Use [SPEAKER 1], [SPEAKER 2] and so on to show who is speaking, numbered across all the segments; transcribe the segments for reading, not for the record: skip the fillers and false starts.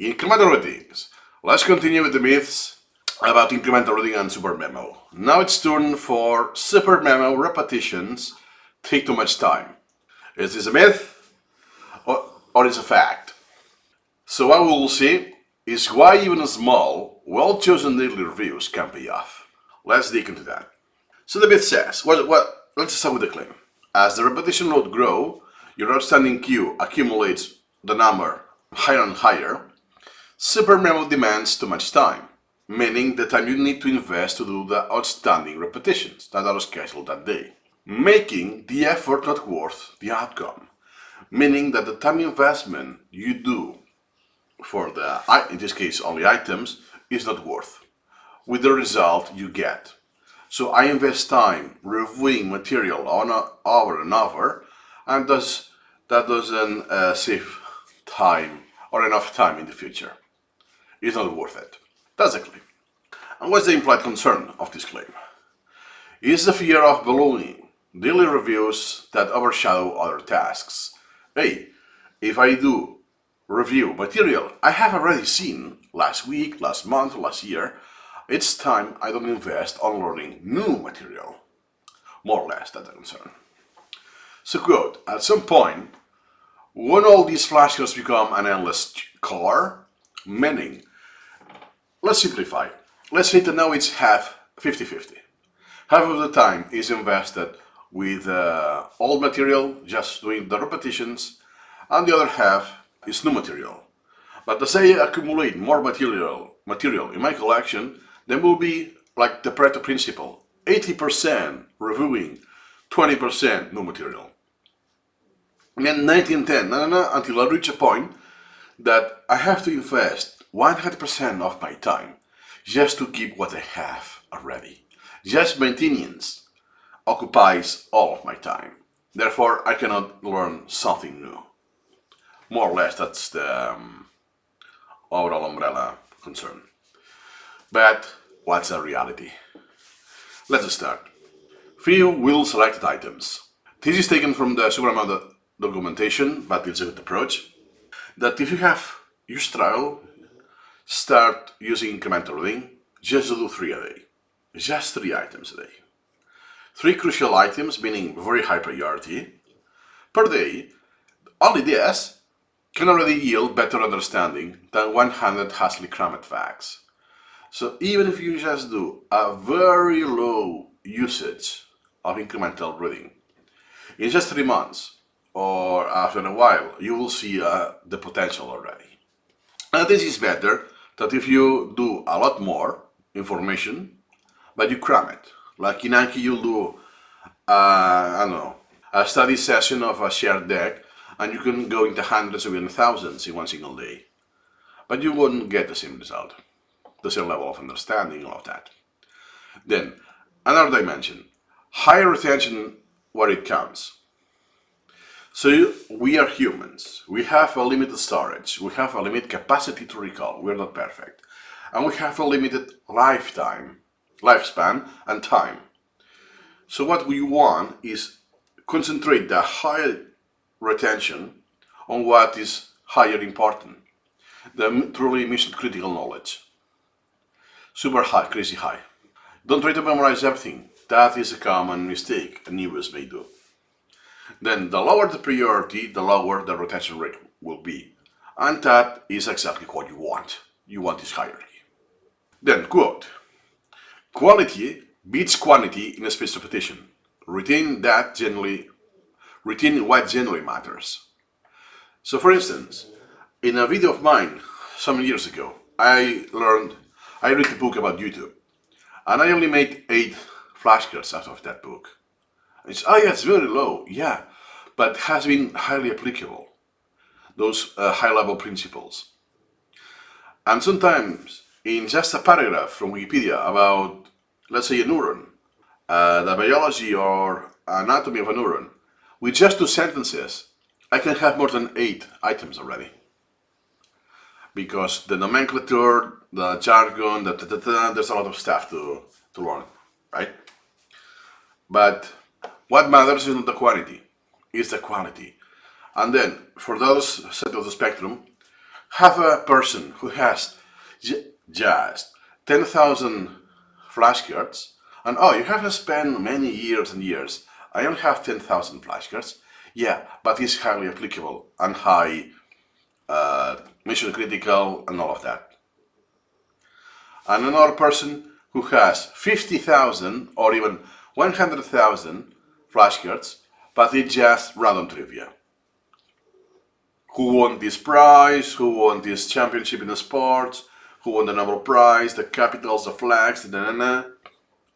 [SPEAKER 1] Incremental readings. Let's continue with the myths about incremental reading and Supermemo. Now it's turn for Supermemo repetitions take too much time. Is this a myth or is it a fact? So what we will see is why even small, well-chosen daily reviews can pay off. Let's dig into that. So the myth says, let's start with the claim. As the repetition load grows, your outstanding queue accumulates the number higher and higher. Supermemo demands too much time, meaning the time you need to invest to do the outstanding repetitions that are scheduled that day, making the effort not worth the outcome, meaning that the time investment you do for the, in this case only items, is not worth, with the result you get. So I invest time reviewing material over and over, and thus that doesn't save time or enough time in the future. It's not worth it. That's the claim. And what's the implied concern of this claim? Is the fear of ballooning daily reviews that overshadow other tasks. Hey, if I do review material I have already seen last week, last month, last year, it's time I don't invest on learning new material. More or less, that's a concern. So quote, at some point, when all these flashcards become an endless car, meaning, let's simplify. Let's say that now it's half 50-50. Half of the time is invested with old material, just doing the repetitions, and the other half is new material. But as I accumulate more material in my collection, then will be like the Pareto principle, 80% reviewing, 20% new material. And then 1910, until I reach a point that I have to invest 100% of my time just to keep what I have already. Just maintenance occupies all of my time. Therefore, I cannot learn something new. More or less, that's the overall umbrella concern. But what's the reality? Let's start. Few will-selected items. This is taken from the Supermemo documentation, but it's a good approach. That if you have used trial, start using incremental reading, just do 3 a day. Just 3 items a day. 3 crucial items, meaning very high priority, per day. Only this can already yield better understanding than 100 hastily crammed facts. So even if you just do a very low usage of incremental reading, in just 3 months or after a while, you will see the potential already. And this is better than if you do a lot more information, but you cram it. Like in Anki, you'll do, I don't know, a study session of a shared deck, and you can go into hundreds or even thousands in one single day. But you wouldn't get the same result, the same level of understanding, all of that. Then, another dimension, higher retention where it counts. So we are humans. We have a limited storage. We have a limited capacity to recall. We're not perfect. And we have a limited lifespan, and time. So what we want is concentrate the high retention on what is higher important, the truly mission critical knowledge. Super high, crazy high. Don't try to memorize everything. That is a common mistake a newbies may do. Then the lower the priority, the lower the retention rate will be. And that is exactly what you want. You want this hierarchy. Then quote, quality beats quantity in a spaced repetition. Retain what generally matters. So for instance, in a video of mine some years ago, I read a book about YouTube, and I only made 8 flashcards out of that book. It's, oh yeah, it's very low, yeah, but has been highly applicable, those high-level principles. And sometimes, in just a paragraph from Wikipedia about, let's say, a neuron, the biology or anatomy of a neuron, with just 2 sentences, I can have more than 8 items already. Because the nomenclature, the jargon, there's a lot of stuff to learn, right? But what matters is not the quantity, it's the quality. And then, for the other side of the spectrum, Have a person who has just 10,000 flashcards, and oh, you have to spend many years and years. I only have 10,000 flashcards. Yeah, but it's highly applicable and high mission critical and all of that. And another person who has 50,000 or even 100,000 flashcards, but it's just random trivia. Who won this prize? Who won this championship in the sports? Who won the Nobel Prize? The capitals, the flags, the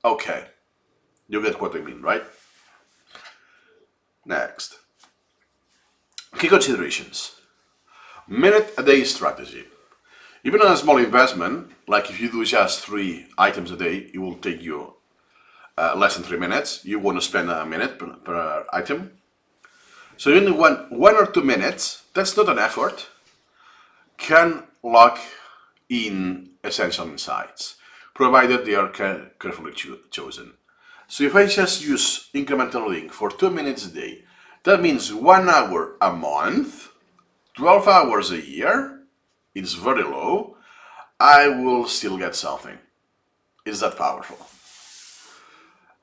[SPEAKER 1] Okay, you get what I mean, right? Next. Key considerations. Minute a day strategy. Even on a small investment, like if you do just 3 items a day, it will take you less than 3 minutes. You want to spend a minute per item. So in one or 2 minutes, that's not an effort, can lock in essential insights, provided they are carefully chosen. So if I just use incremental reading for 2 minutes a day, that means 1 hour a month, 12 hours a year. It's very low. I will still get something. It's that powerful.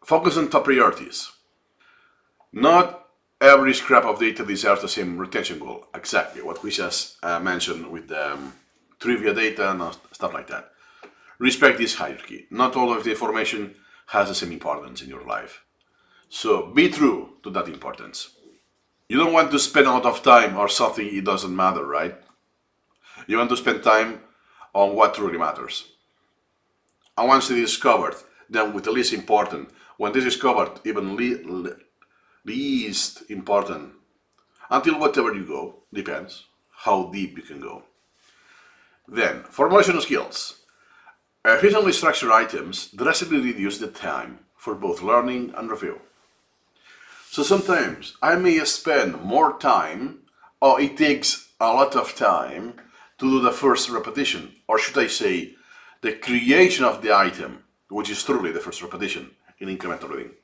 [SPEAKER 1] Focus on top priorities. Not every scrap of data deserves the same retention goal. Exactly what we just mentioned with the trivia data and stuff like that. Respect this hierarchy. Not all of the information has the same importance in your life. So be true to that importance. You don't want to spend a lot of time on something it doesn't matter, right? You want to spend time on what truly matters. And once it is covered, then with the least important. When this is covered, even least important. Until whatever you go, depends how deep you can go. Then, formulation skills. Efficiently structured items drastically reduce the time for both learning and review. So sometimes I may spend more time, or it takes a lot of time to do the first repetition, or should I say, the creation of the item, which is truly the first repetition in incremental reading.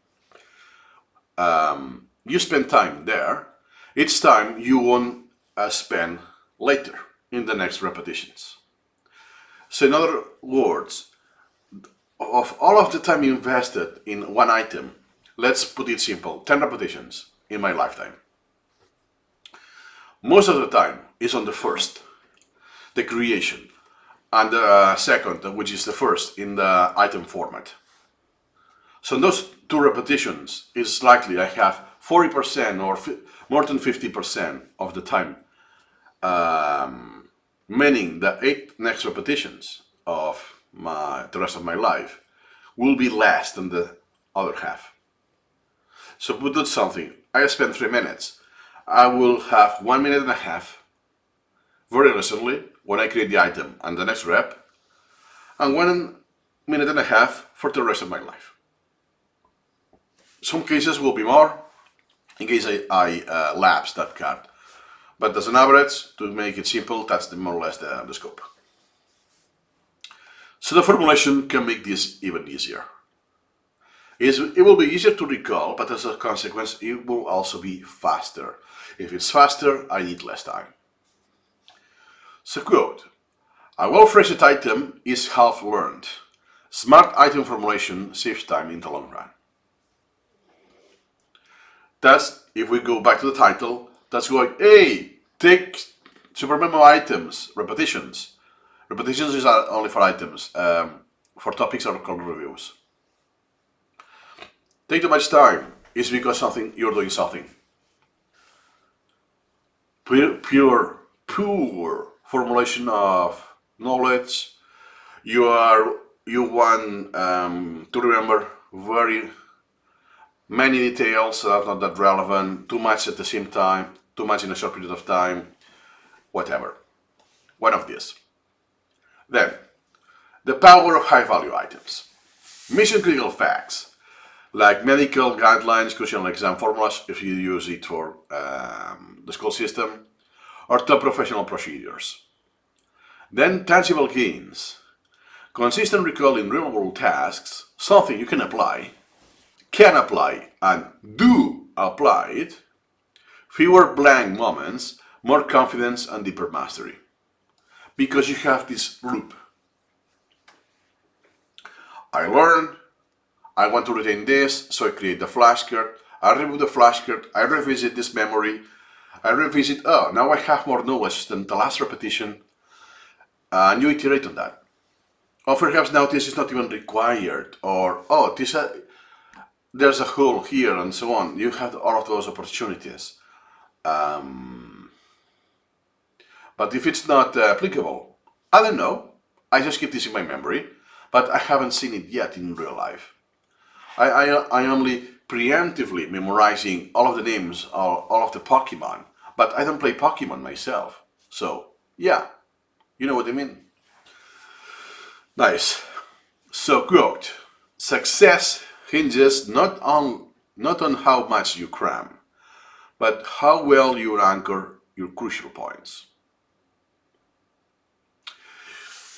[SPEAKER 1] You spend time there. It's time you won't spend later in the next repetitions. So in other words, of all of the time you invested in one item, let's put it simple, 10 repetitions in my lifetime. Most of the time is on the first, the creation, and the second, which is the first in the item format. So in those 2 repetitions, it's likely I have 40% or more than 50% of the time, meaning the 8 next repetitions of the rest of my life will be less than the other half. So put that something, I spend 3 minutes, I will have 1 minute and a half very recently when I create the item and the next rep, and 1 minute and a half for the rest of my life. Some cases will be more, in case I lapse that card. But as an average, to make it simple, that's more or less the scope. So the formulation can make this even easier. It will be easier to recall, but as a consequence, it will also be faster. If it's faster, I need less time. So quote, a well-phrased item is half learned. Smart item formulation saves time in the long run. That's, if we go back to the title, that's going, hey, take Supermemo items, repetitions. Repetitions is only for items, for topics or code reviews. Take too much time is because you're doing something. Pure formulation of knowledge. You want to remember very many details that are not that relevant, too much at the same time, too much in a short period of time, whatever. One of these. Then, the power of high-value items. Mission-critical facts, like medical guidelines, crucial exam formulas, if you use it for the school system, or top professional procedures. Then, tangible gains. Consistent recall in real-world tasks, something you can apply, and do apply it. Fewer blank moments, more confidence and deeper mastery. because you have this loop. I learn, I want to retain this, so I create the flashcard, I remove the flashcard, I revisit this memory, I revisit, oh, now I have more knowledge than the last repetition, and you iterate on that. Or perhaps now this is not even required, or, oh, there's a hole here, and so on. You have all of those opportunities. But if it's not applicable, I don't know. I just keep this in my memory, but I haven't seen it yet in real life. I only preemptively memorizing all of the names of all of the Pokemon, but I don't play Pokemon myself. So, yeah, you know what I mean? Nice. So, quote, success hinges not on how much you cram, but how well you anchor your crucial points.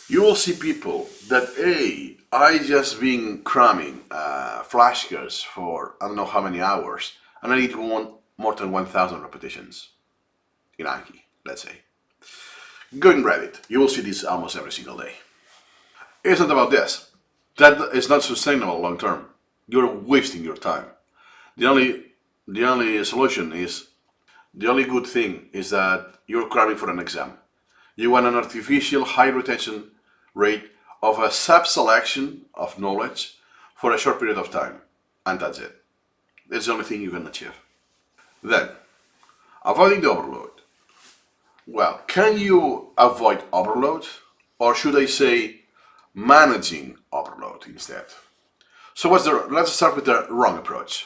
[SPEAKER 1] You will see people that, hey, I just been cramming flashcards for I don't know how many hours, and I need more than 1,000 repetitions in Anki, let's say. Go in Reddit, you will see this almost every single day. It's not about this. That is not sustainable long term. You're wasting your time. The only solution is, the only good thing is that you're cramming for an exam. You want an artificial high retention rate of a sub-selection of knowledge for a short period of time. And that's it. That's the only thing you can achieve. Then, avoiding the overload. Well, can you avoid overload? Or should I say managing overload instead? So let's start with the wrong approach.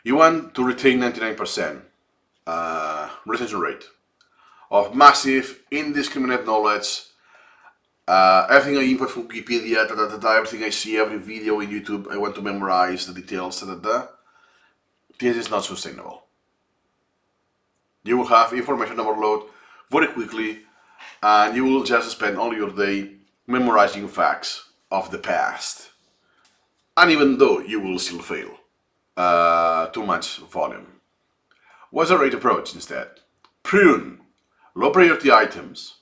[SPEAKER 1] You want to retain 99% retention rate of massive, indiscriminate knowledge. Everything I input from Wikipedia, everything I see, every video in YouTube, I want to memorize the details, This is not sustainable. You will have information overload very quickly, and you will just spend all your day memorizing facts of the past. And even though you will still fail, too much volume. What's the right approach instead? Prune low priority items,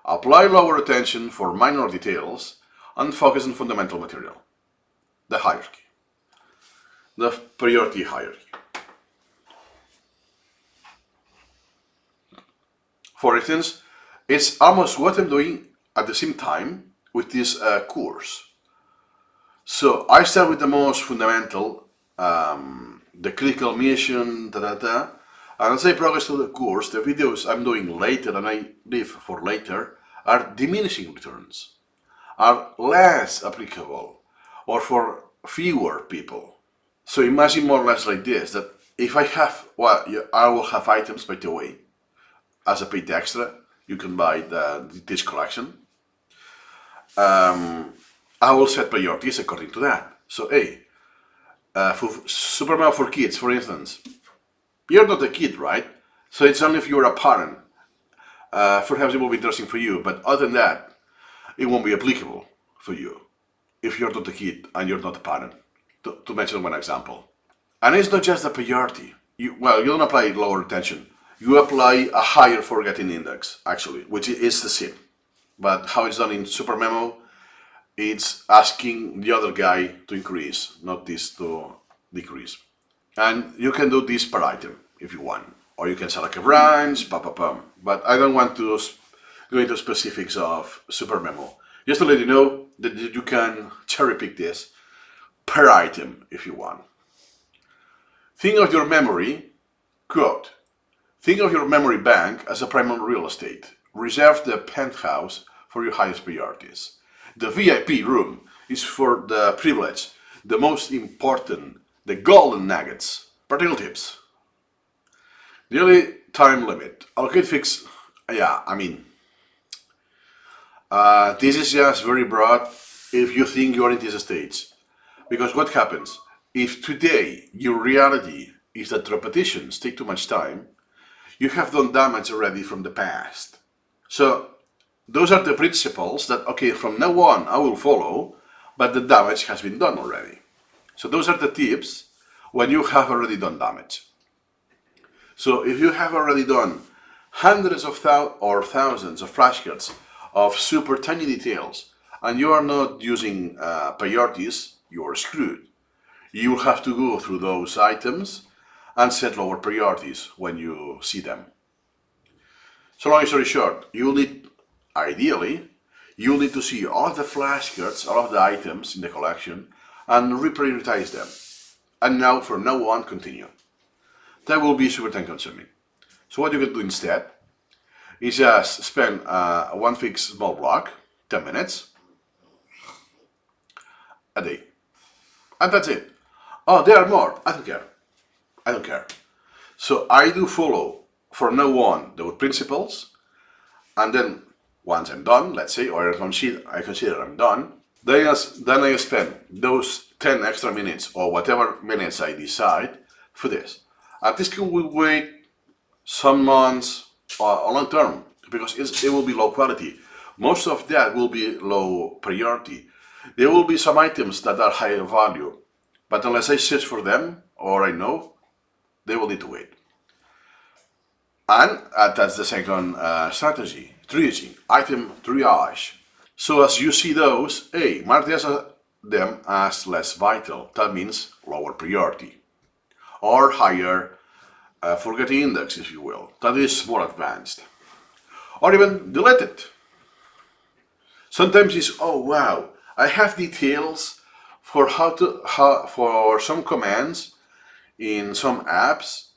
[SPEAKER 1] apply lower attention for minor details, and focus on fundamental material. The hierarchy. The priority hierarchy. For instance, it's almost what I'm doing at the same time with this course. So I start with the most fundamental, the critical mission, and as I progress through the course, the videos I'm doing later and I leave for later are diminishing returns, are less applicable, or for fewer people. So imagine more or less like this, that if I have, well, I will have items, by the way, as a paid extra. You can buy this collection. I will set priorities according to that. So, hey, for Supermemo for kids, for instance, you're not a kid, right? So it's only if you're a parent. Perhaps it will be interesting for you, but other than that, it won't be applicable for you if you're not a kid and you're not a parent, to mention one example. And it's not just a priority. You don't apply lower attention. You apply a higher forgetting index, actually, which is the same. But how it's done in Supermemo, it's asking the other guy to increase, not this to decrease. And you can do this per item if you want. Or you can select a branch, But I don't want to go into specifics of Supermemo. Just to let you know that you can cherry pick this per item if you want. Think of your memory, quote, think of your memory bank as a primary real estate. Reserve the penthouse for your highest priorities. The VIP room is for the privilege, the most important, the golden nuggets. Practical tips. Daily time limit. Allocate fix. This is just very broad if you think you're in this stage. Because what happens? If today your reality is that repetitions take too much time, you have done damage already from the past. So those are the principles that, okay, from now on I will follow, but the damage has been done already. So those are the tips when you have already done damage. So if you have already done hundreds of or thousands of flashcards of super tiny details, and you are not using priorities, you are screwed. You will have to go through those items and set lower priorities when you see them. So long story short, ideally, you'll need to see all of the flashcards, all of the items in the collection, and reprioritize them. And now, from now on, continue. That will be super time consuming. So what you can do instead is just spend one fixed small block, 10 minutes, a day. And that's it. Oh, there are more. I don't care. I don't care. So I do follow, from now on, the principles, and then once I'm done, let's say, or I consider I'm done, then I spend those 10 extra minutes or whatever minutes I decide for this. And this can wait some months or long term because it will be low quality. Most of that will be low priority. There will be some items that are higher value, but unless I search for them or I know, they will need to wait. And that's the second strategy, triaging, item triage. So as you see those, mark them as less vital. That means lower priority. Or higher forgetting index, if you will. That is more advanced. Or even delete it. Sometimes it's, oh wow, I have details for for some commands in some apps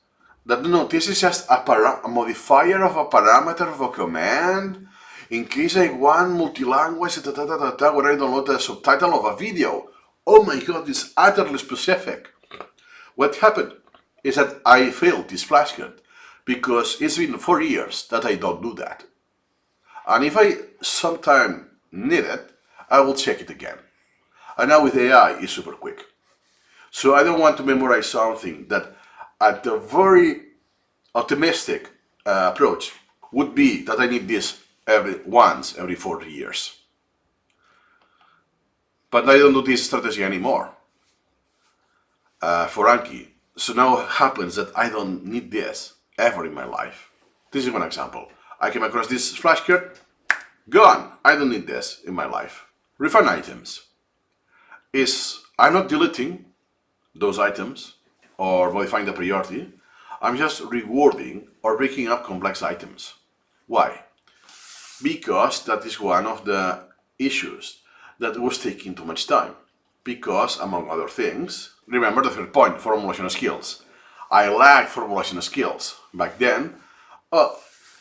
[SPEAKER 1] that no, this is just a modifier of a parameter of a command in case I want multi-language when I download the subtitle of a video. Oh my god, it's utterly specific. What happened is that I failed this flashcard because it's been 4 years that I don't do that. And if I sometime need it, I will check it again. And now with AI, it's super quick. So I don't want to memorize something that at the very optimistic approach would be that I need this every 40 years. But I don't do this strategy anymore for Anki. So now it happens that I don't need this ever in my life. This is one example. I came across this flashcard, gone. I don't need this in my life. Refine items is I'm not deleting those items or modifying the priority. I'm just rewarding or breaking up complex items. Why? Because that is one of the issues that was taking too much time. Because, among other things, remember the third point, formulation skills. I lacked formulation skills back then.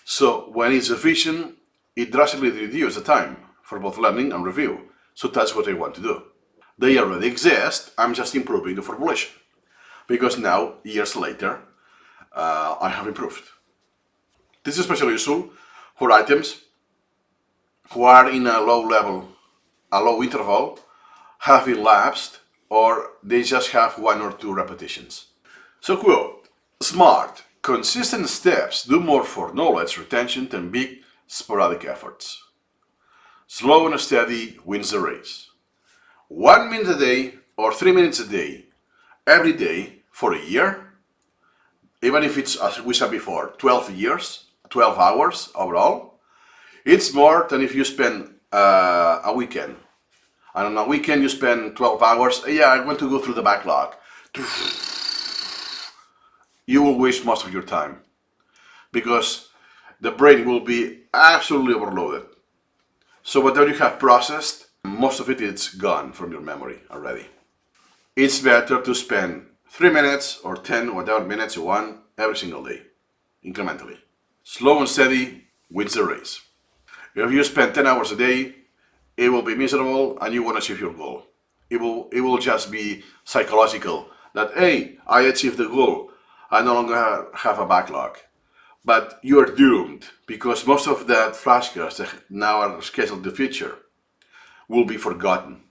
[SPEAKER 1] So when it's efficient, it drastically reduces the time for both learning and review. So that's what I want to do. They already exist, I'm just improving the formulation. Because now, years later, I have improved. This is especially useful for items who are in a low interval, have elapsed, or they just have 1 or 2 repetitions. So quote, smart, consistent steps do more for knowledge retention than big, sporadic efforts. Slow and steady wins the race. 1 minute a day or 3 minutes a day, every day for a year, even if it's, as we said before, 12 years, 12 hours overall, it's more than if you spend a weekend. And on a weekend you spend 12 hours, I want to go through the backlog. You will waste most of your time because the brain will be absolutely overloaded. So whatever you have processed, most of it is gone from your memory already. It's better to spend 3 minutes or 10, whatever minutes you want, every single day, incrementally. Slow and steady wins the race. If you spend 10 hours a day, it will be miserable and you won't achieve your goal. It will just be psychological that, hey, I achieved the goal. I no longer have a backlog. But you are doomed because most of that flashcards that now are scheduled in the future will be forgotten.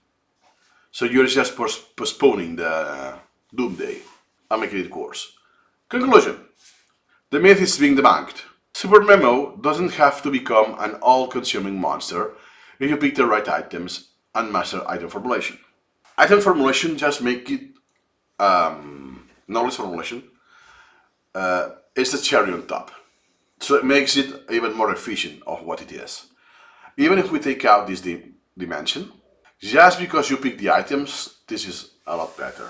[SPEAKER 1] So you're just postponing the doomsday and making it worse. Conclusion. The myth is being debunked. Supermemo doesn't have to become an all-consuming monster if you pick the right items and master item formulation. Item formulation just make it knowledge formulation is the cherry on top. So it makes it even more efficient of what it is. Even if we take out this dimension, just because you pick the items, this is a lot better.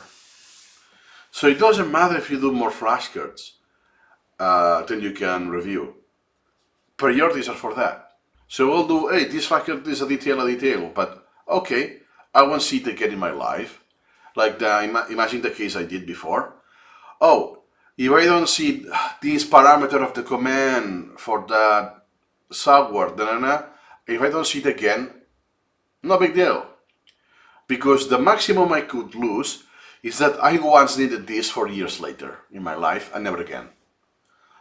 [SPEAKER 1] So it doesn't matter if you do more flashcards than you can review. Priorities are for that. So we'll do, hey, this flashcard is a detail, but okay, I won't see it again in my life. Like imagine the case I did before. Oh, if I don't see this parameter of the command for that software, if I don't see it again, no big deal. Because the maximum I could lose is that I once needed this 4 years later in my life and never again.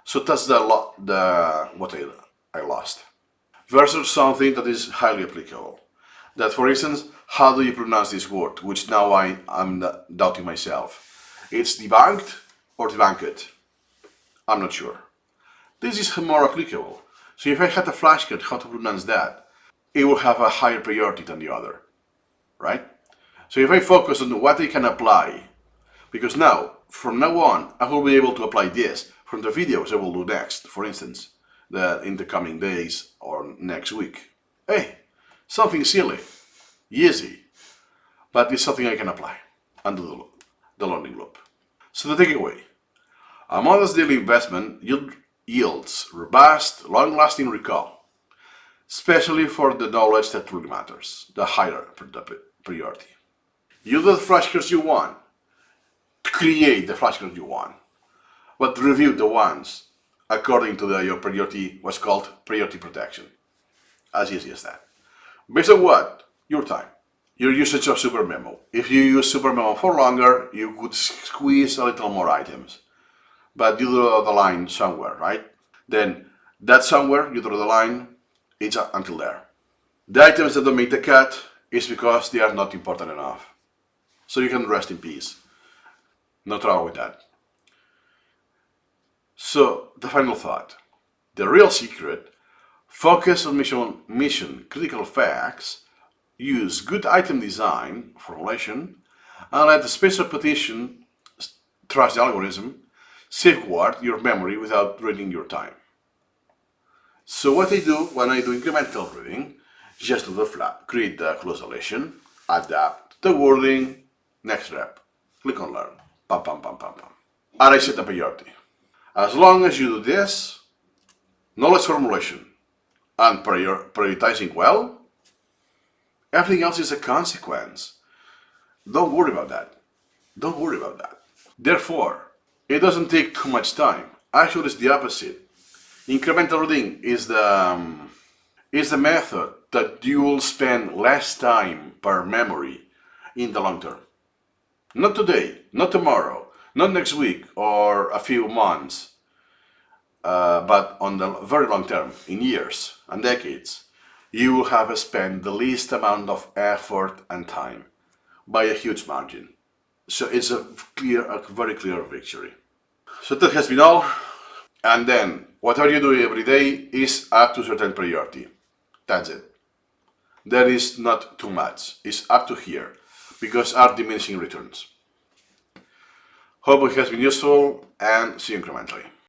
[SPEAKER 1] So that's what I lost. Versus something that is highly applicable. That, for instance, how do you pronounce this word, which now I'm doubting myself. It's debunked or debunked. I'm not sure. This is more applicable. So if I had a flashcard how to pronounce that, it will have a higher priority than the other, right? So if I focus on what I can apply, because now, from now on, I will be able to apply this from the videos I will do next, for instance, in the coming days or next week. Hey, something silly, easy, but it's something I can apply and do the learning loop. So the takeaway, a modest daily investment yields robust, long-lasting recall, especially for the knowledge that truly matters, the higher priority. You do the flashcards you want, create the flashcards you want, but review the ones according to your priority, what's called priority protection. As easy as that. Based on what? Your time. Your usage of Supermemo. If you use Supermemo for longer, you could squeeze a little more items. But you draw the line somewhere, right? Then that somewhere, you draw the line, it's until there. The items that don't make the cut is because they are not important enough. So you can rest in peace. No trouble with that. So, the final thought. The real secret, focus on mission critical facts, use good item design, formulation, and let the space repetition, trust the algorithm, safeguard your memory without draining your time. So what I do when I do incremental reading, just do the create the close relation, adapt the wording, next rep, click on learn, pam pam pam pam pam. And I set the priority. As long as you do this, knowledge formulation, and prioritizing well, everything else is a consequence. Don't worry about that. Don't worry about that. Therefore, it doesn't take too much time. Actually, it's the opposite. Incremental reading is the method that you will spend less time per memory in the long term. Not today, not tomorrow, not next week or a few months, but on the very long term, in years and decades, you will have spent the least amount of effort and time by a huge margin. So it's a very clear victory. So that has been all. And then, whatever you do every day is up to certain priority. That's it. There is not too much. It's up to here, because are diminishing returns. Hope it has been useful, and see you incrementally.